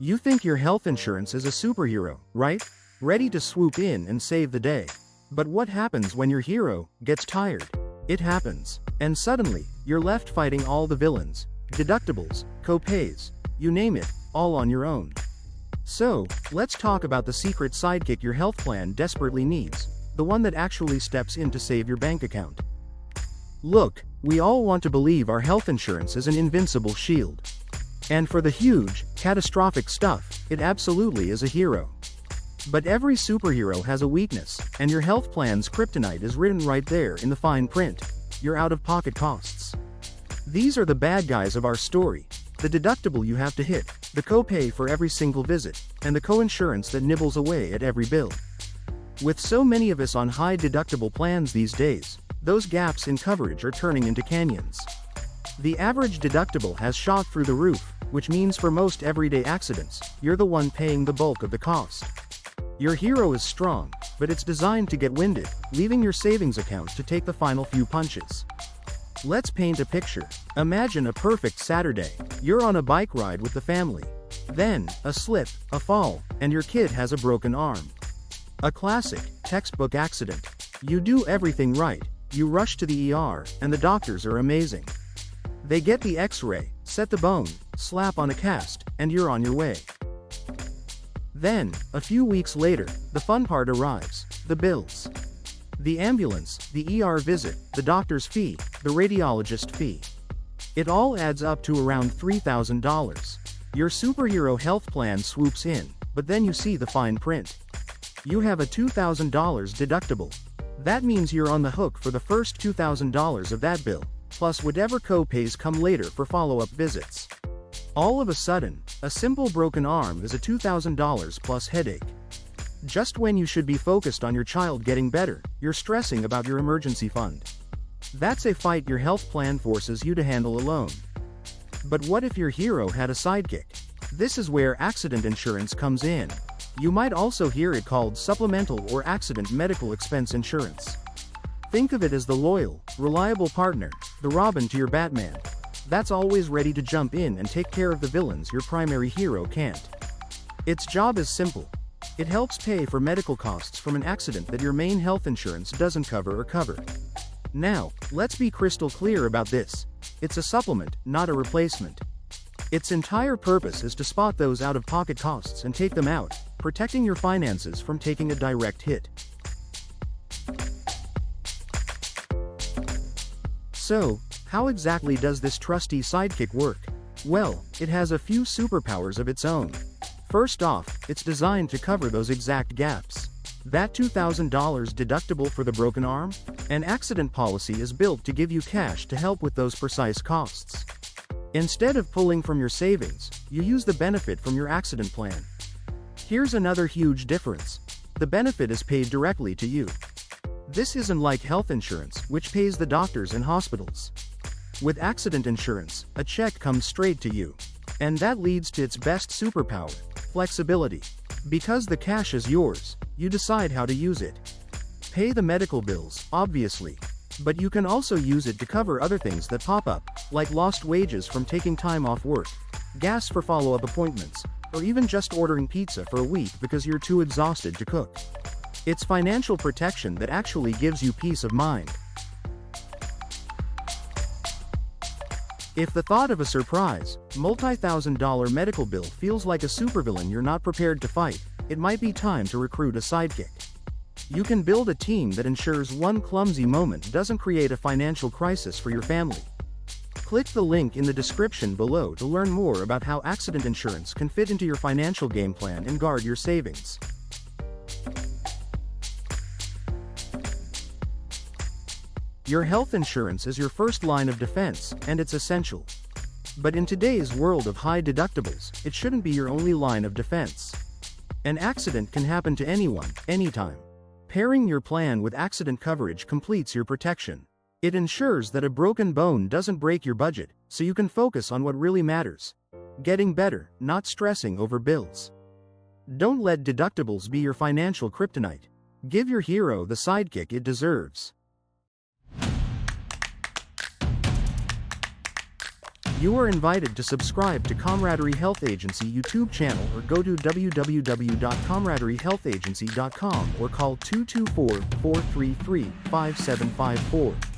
You think your health insurance is a superhero, right? Ready to swoop in and save the day. But what happens when your hero gets tired? It happens. And suddenly, you're left fighting all the villains, deductibles, co-pays, you name it, all on your own. So, let's talk about the secret sidekick your health plan desperately needs, the one that actually steps in to save your bank account. Look, we all want to believe our health insurance is an invincible shield. And for the huge, catastrophic stuff, it absolutely is a hero. But every superhero has a weakness, and your health plan's kryptonite is written right there in the fine print: your out-of-pocket costs. These are the bad guys of our story: the deductible you have to hit, the copay for every single visit, and the co-insurance that nibbles away at every bill. With so many of us on high deductible plans these days, those gaps in coverage are turning into canyons. The average deductible has shot through the roof, which means for most everyday accidents, you're the one paying the bulk of the cost. Your hero is strong, but it's designed to get winded, leaving your savings account to take the final few punches. Let's paint a picture. Imagine a perfect Saturday. You're on a bike ride with the family. Then, a slip, a fall, and your kid has a broken arm. A classic, textbook accident. You do everything right. You rush to the ER, and the doctors are amazing. They get the X-ray, set the bone, slap on a cast, and you're on your way. Then, a few weeks later, the fun part arrives: the bills. The ambulance, the ER visit, the doctor's fee, the radiologist fee. It all adds up to around $3,000. Your superhero health plan swoops in, but then you see the fine print. You have a $2,000 deductible. That means you're on the hook for the first $2,000 of that bill, plus whatever co-pays come later for follow-up visits. All of a sudden, a simple broken arm is a $2,000 plus headache. Just when you should be focused on your child getting better, you're stressing about your emergency fund. That's a fight your health plan forces you to handle alone. But what if your hero had a sidekick? This is where accident insurance comes in. You might also hear it called supplemental or accident medical expense insurance. Think of it as the loyal, reliable partner, the Robin to your Batman. That's always ready to jump in and take care of the villains your primary hero can't. Its job is simple. It helps pay for medical costs from an accident that your main health insurance doesn't cover. Now, let's be crystal clear about this. It's a supplement, not a replacement. Its entire purpose is to spot those out-of-pocket costs and take them out, protecting your finances from taking a direct hit. So, how exactly does this trusty sidekick work? Well, it has a few superpowers of its own. First off, it's designed to cover those exact gaps. That $2,000 deductible for the broken arm? An accident policy is built to give you cash to help with those precise costs. Instead of pulling from your savings, you use the benefit from your accident plan. Here's another huge difference. The benefit is paid directly to you. This isn't like health insurance, which pays the doctors and hospitals. With accident insurance, a check comes straight to you. And that leads to its best superpower: flexibility. Because the cash is yours, you decide how to use it. Pay the medical bills, obviously. But you can also use it to cover other things that pop up, like lost wages from taking time off work, gas for follow-up appointments, or even just ordering pizza for a week because you're too exhausted to cook. It's financial protection that actually gives you peace of mind. If the thought of a surprise, multi-thousand-dollar medical bill feels like a supervillain you're not prepared to fight, it might be time to recruit a sidekick. You can build a team that ensures one clumsy moment doesn't create a financial crisis for your family. Click the link in the description below to learn more about how accident insurance can fit into your financial game plan and guard your savings. Your health insurance is your first line of defense, and it's essential. But in today's world of high deductibles, it shouldn't be your only line of defense. An accident can happen to anyone, anytime. Pairing your plan with accident coverage completes your protection. It ensures that a broken bone doesn't break your budget, so you can focus on what really matters: getting better, not stressing over bills. Don't let deductibles be your financial kryptonite. Give your hero the sidekick it deserves. You are invited to subscribe to Camaraderie Health Agency YouTube channel or go to www.camaraderiehealthagency.com or call 224-433-5754.